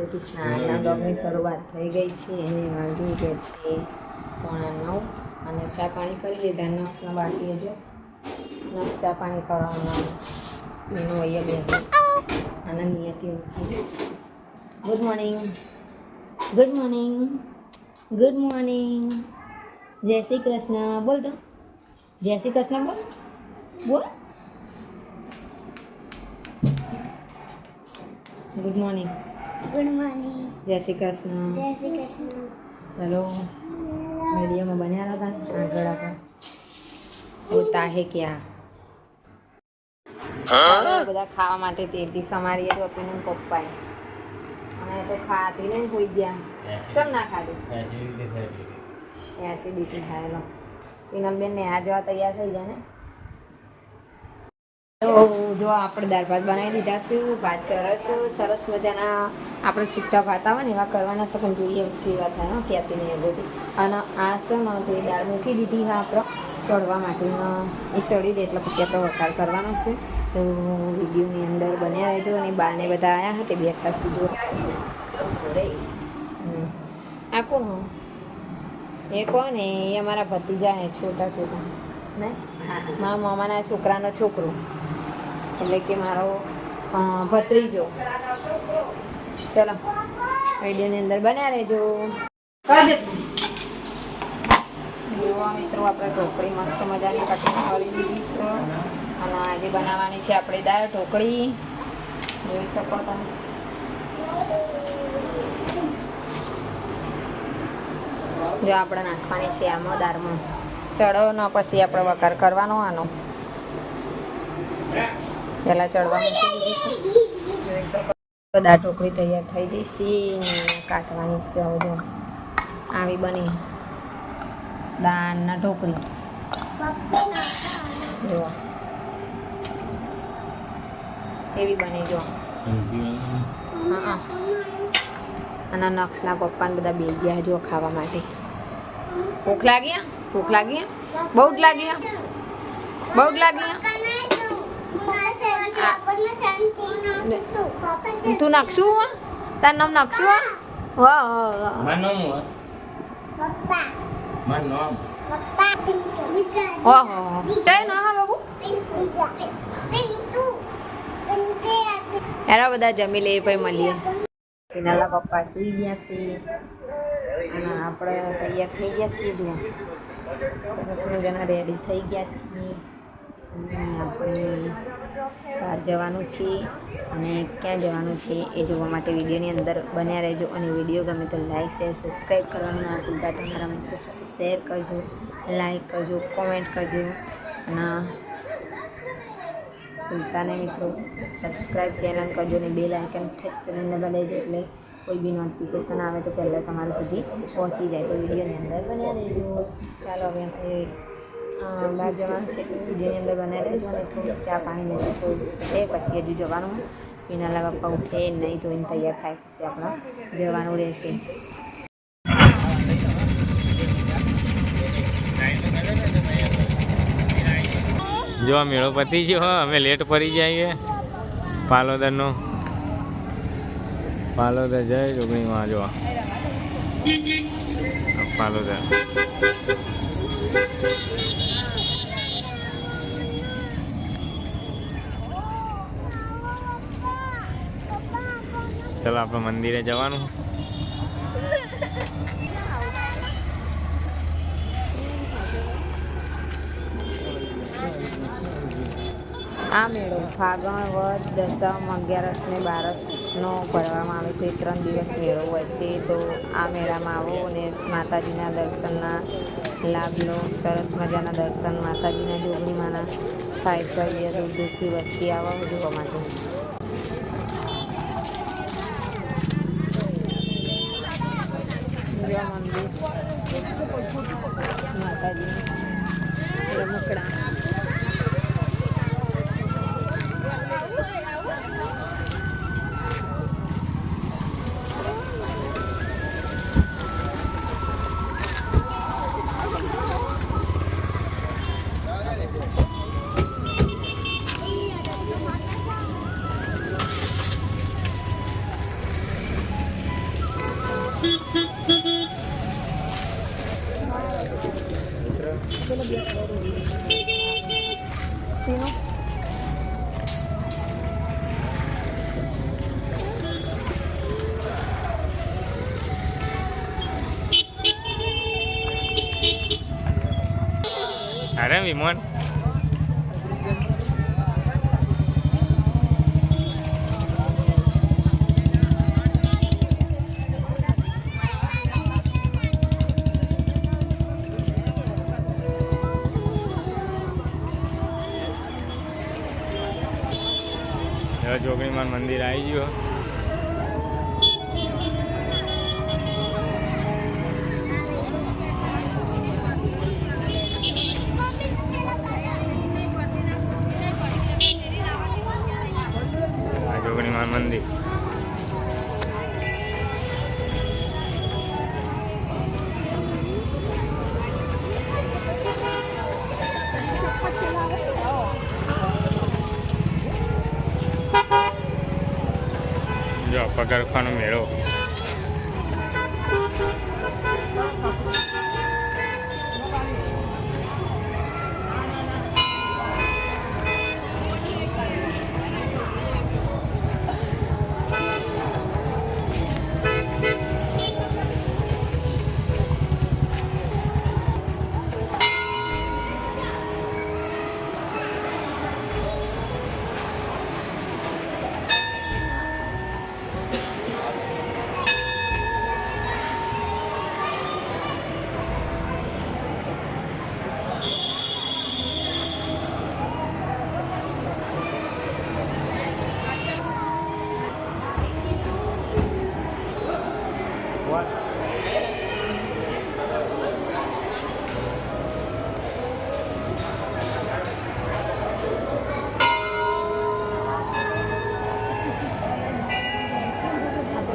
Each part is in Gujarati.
શ્રી કૃષ્ણ. આજના બ્લોગની શરૂઆત થઈ ગઈ છે અને વાગી ગયા છે 8:45 અને ચા પાણી કરી લીધા. નક્ષના બાકી જો નક્ષ ચા પાણી કરવાના એનું અહીંયા બે અને નિયતિ ઉઠી. Good morning, good morning, good morning. જય શ્રી કૃષ્ણ બોલ તો, જય શ્રી કૃષ્ણ બોલ બોલ. Good morning, good morning. જય શ્રી કૃષ્ણ. जय श्री कृष्ण. चलो वीडियो में बना रहा था आगड़ का होता है क्या બધા ખાવા માટે ટેટી સમારી તો પીને પપ્પાએ અને તો ખાતી નહીં કોઈ જ્યાં ચમ ના ખાધી એસિડિટી થાય લો પીનમબેન ને આ જવા તૈયાર થઈ જાય ને. તો જો આપણે દાળ ભાત બનાવી દીધા છે. ભાત સરસ મજાના આપણે છૂટા ભાત આવે ને એવા કરવાના છે પણ જોઈએ વચ્ચે એવા થાય કહેતી નહીં એ બધી. અને આ છે ને તે દાળ મૂકી દીધી હા આપણે ચડવા માટે એ ચડી દે એટલે પછી આપણે વઘાર કરવાનો છે. તો વિડીયોની અંદર બન્યા રહેજો. અને બાને બધા આવ્યા હતા બેઠા સીધો આ કોણ એ કોણ એ અમારા ભતીજા હે છોટા છોટા ને મારા મામાના છોકરાનો છોકરો એટલે કે મારો ભત્રીજો. ચલો વિડીયોની અંદર બન્યા રહેજો. જોવા મિત્રો આપણે ઢોકળી મસ્ત મજાની કટિંગ કરી દીધી છે અને આજે બનાવવાની છે આપણે દાળ ઢોકળી. જોઈ શકો તમે. જો આપણે નાખવાની છે આમાં દાળમાં ચડો ને પછી આપણે વઘાર કરવાનો આનો. પહેલાં ચડવા મૂકી દીધી છે. જોઈ શકો દાળ ઢોકળી તૈયાર થઈ જશે ને કાઢવાની છે. હવે જો આવી બની દાળના ઢોકળી જો કેવી બની જો. હા અને નક્ષના પપ્પાને બધા બે ગયા જો ખાવા માટે. ભૂખ લાગી? ભૂખ લાગી? બહુ જ લાગી? બહુ જ લાગી? તું નકશું? તાર નામ નકશું? ઓહો તે ના હા બાબુ એના બધા જમી લે પછી મળીએ. નાના પપ્પા સુઈ ગયા છે અને આપણે તૈયાર થઈ ગયા છીએ. જુઓ સરસ મજાના રેડી થઈ ગયા છીએ અને આપણે બહાર જવાનું છે અને ક્યાં જવાનું છે એ જોવા માટે વિડીયોની અંદર બન્યા રહેજો. અને વિડીયો ગમે તો લાઈક શેર સબસ્ક્રાઈબ કરવાનું ના ભૂલતા. તમારા મિત્રો સાથે શેર કરજો, લાઈક કરજો, કોમેન્ટ કરજો અને ભૂલતા નહીં મિત્રો સબસ્ક્રાઈબ ચેનલ કરજો અને બેલ આઇકન ચેનલને દબાવી દેજો એટલે કોઈ બી નોટિફિકેશન આવે તો પહેલાં તમારા સુધી પહોંચી જાય. તો વિડીયોની અંદર બન્યા રહેજો. ચાલો હવે આપણે બહાર જવાનું છે તો વિડીયોની અંદર બન્યા રહેજો. અને થોડુંક ચા પાણી નથી થોડું છે પછી હજુ જવાનું. પીનાલા પપ્પા ઉઠે નહીં તો એને તૈયાર થાય પછી આપણા જવાનું રહેશે. જો મેળો પતી ગયો. અમે લેટ પડી જઈએ. પાલોદર જય જોગણીમાં જો પાલોદર. ચાલો આપણે મંદિરે જવાનું. આ મેળો ફાગણ વદ દસમ 11 ને 12નો ભરવામાં આવે છે. 3 દિવસ મેળો હોય છે. તો આ મેળામાં આવો અને માતાજીના દર્શનના લાભ લો. સરસ મજાના દર્શન માતાજીના જોગણીમાંના થાય છે. દૂર દૂરથી વસ્તી આવો જોવા માટે. મંદિર માતાજી રમકડા તીનું અરે વિમોન જોગણીમાન મંદિર આવી ગયું જોગણીમાન મંદિર જો પગરખાનો મેળો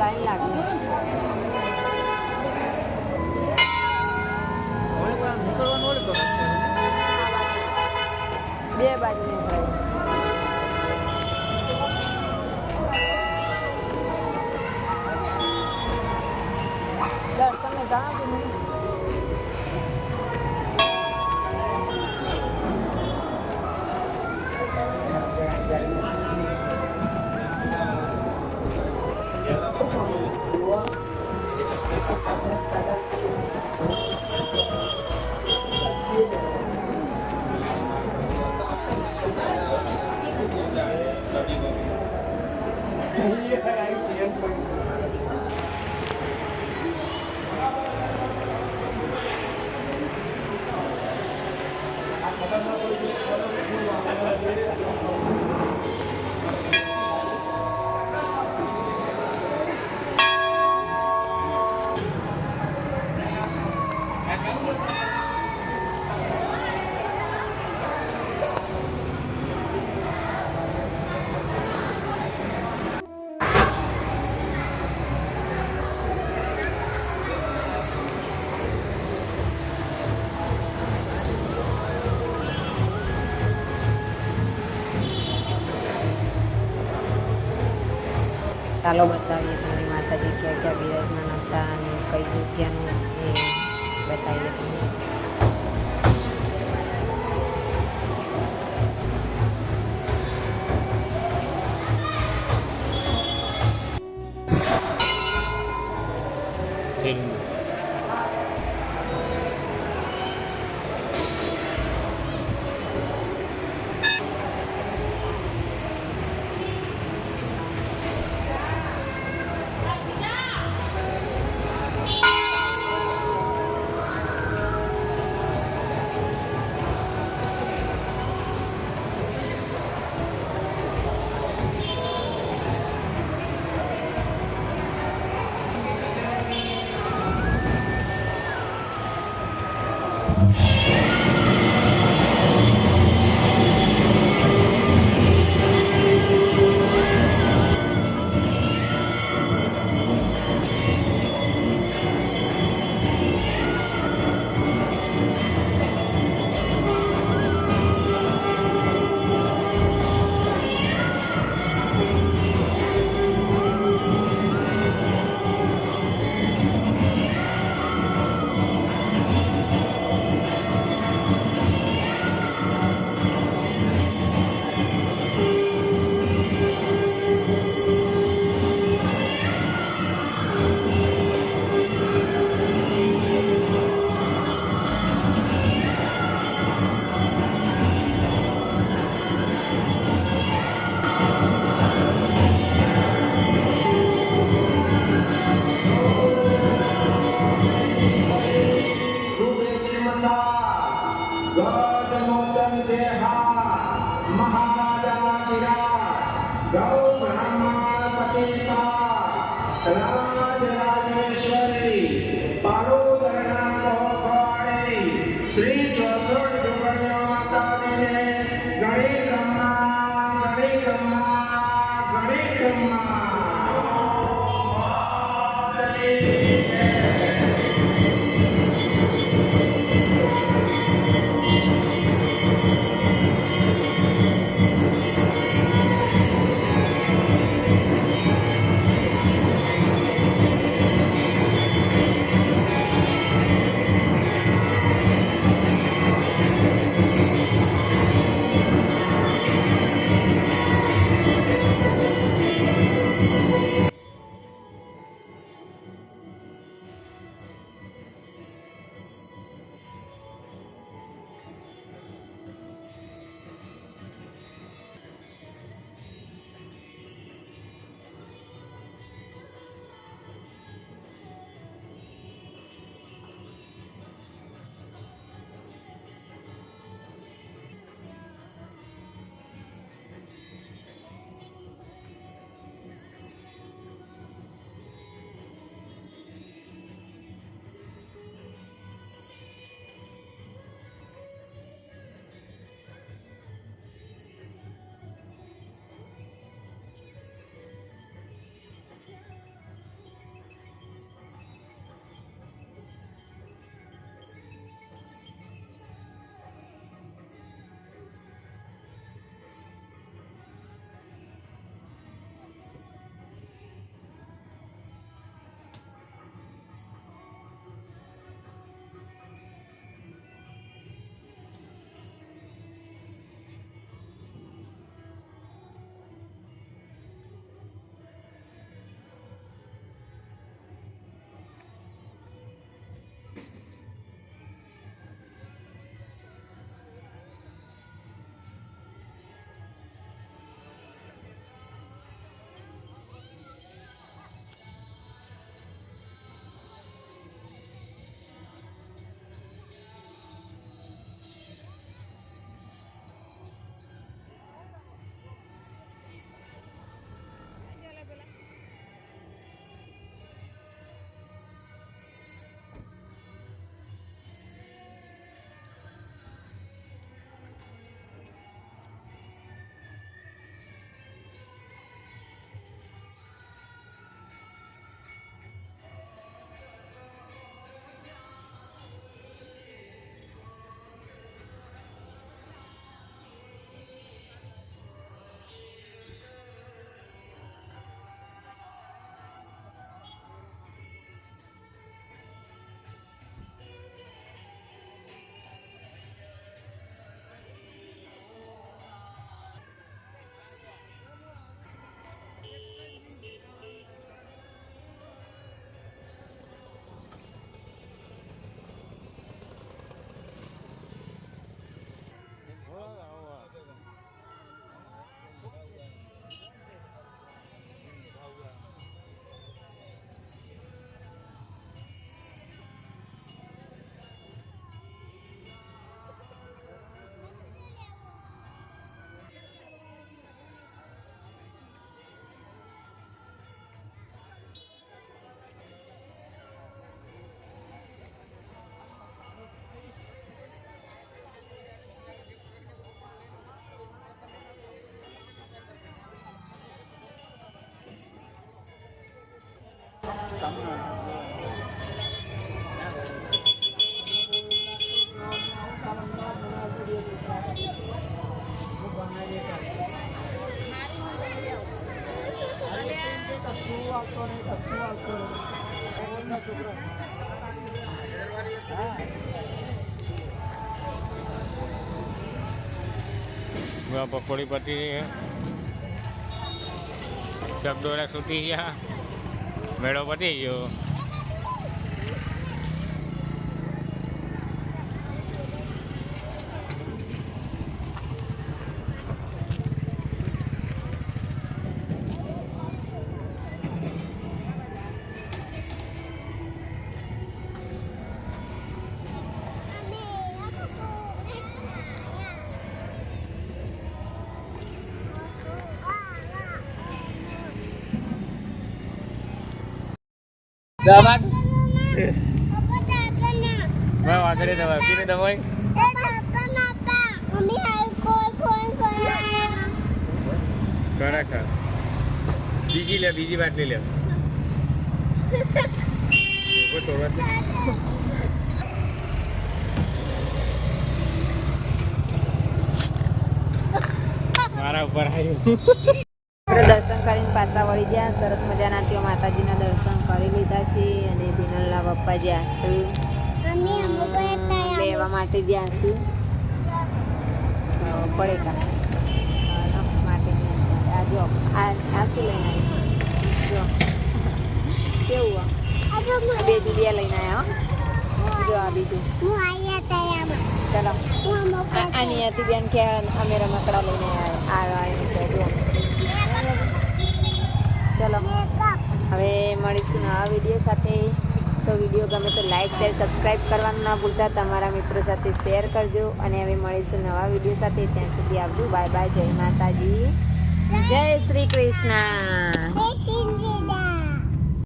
લાઈન લાગી બે બાજુ દર્શન ને ઘણા ચાલો બતાવીએ તમને માતાજી ક્યાં ક્યાં બિરાજમાન હતા અને કઈ જગ્યાનું એ બતાવીએ તમને राजराजेश्वरी पालोदरना कोकवाणी श्री 64 जुगड़िया माता ने गणी कम्मा गणी कम्मा गणी कम्मा પકોડી પતી ચકડોળા છૂટી ગયા, મેળો પતી ગયો. દવા આગળ દવા પીને દવા ખરેખર બીજી લે બીજી બાટલી લે મારા ઉપર આવ્યું આપણે દર્શન કરીને પાછા વળી ગયા. સરસ મજાના ત્યાં માતાજીના દર્શન કરી લીધા છે અને બિનલના પપ્પા જ્યાં છે લેવા માટે જ્યાં છે પડેકા નક્ષ માટે આ જો આ શું લઈને આવી જો કેવું આ બે જુલિયા લઈને આવ્યા જો આ બીજું ચલો આની હતી બેન કે અમે રમકડા લઈને આવ્યા જો ચલો હવે મળીશું નવા વિડીયો સાથે. તો વિડીયો ગમે તો લાઈક શેર સબસ્ક્રાઈબ કરવાનું ના ભૂલતા. તમારા મિત્રો સાથે શેર કરજો અને હવે મળીશું નવા વિડીયો સાથે. ત્યાં સુધી આવજો. Bye bye. જય માતાજી, જય શ્રી કૃષ્ણ.